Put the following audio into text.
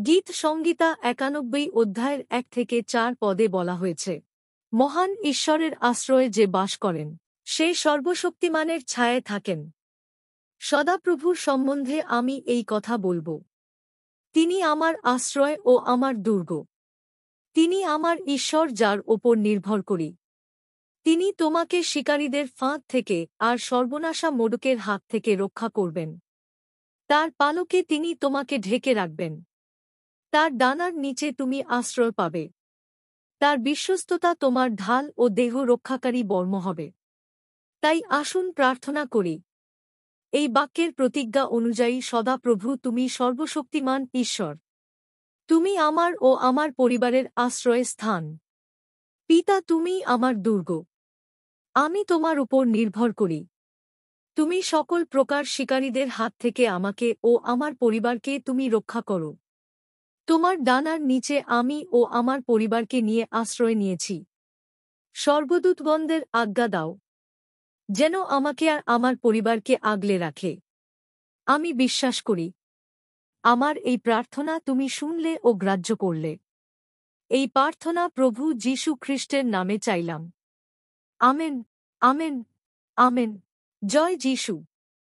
গীত সংগীতা ৯১ অধ্যায়ের ১ থেকে ৪ পদে বলা হয়েছে, মহান ঈশ্বরের আশ্রয়ে যে বাস করেন, সে সর্বশক্তিমানের ছায়ায় থাকেন। সদাপ্রভুর সম্বন্ধে আমি এই কথা বলব। তিনি আমার আশ্রয় ও আমার দুর্গ। তিনি আমার ঈশ্বর, যার ওপর নির্ভর করি। তিনি তোমাকে শিকারীদের ফাঁদ থেকে আর সর্বনাশা মোড়কের হাত থেকে রক্ষা করবেন। তার পালকে তিনি তোমাকে ঢেকে রাখবেন। তার ডানার নিচে তুমি আশ্রয় পাবে। তার বিশ্বস্ততা তোমার ঢাল ও দেহ রক্ষাকারী বর্ম হবে। তাই আসুন প্রার্থনা করি। এই বাক্যের প্রতিজ্ঞা অনুযায়ী, সদাপ্রভু, তুমি সর্বশক্তিমান ঈশ্বর। তুমি আমার ও আমার পরিবারের আশ্রয় স্থান। পিতা, তুমি আমার দুর্গ। আমি তোমার উপর নির্ভর করি। তুমি সকল প্রকার শিকারীদের হাত থেকে আমাকে ও আমার পরিবারকে তুমি রক্ষা করো। তোমার ডানার নিচে আমি ও আমার পরিবারকে নিয়ে আশ্রয় নিয়েছি। সর্বদূতগণদের আজ্ঞা দাও, যেন আমাকে আর আমার পরিবারকে আগলে রাখে। আমি বিশ্বাস করি, আমার এই প্রার্থনা তুমি শুনলে ও গ্রাহ্য করলে। এই প্রার্থনা প্রভু যীশু খ্রিস্টের নামে চাইলাম। Amen, amen, amen. জয় যীশু।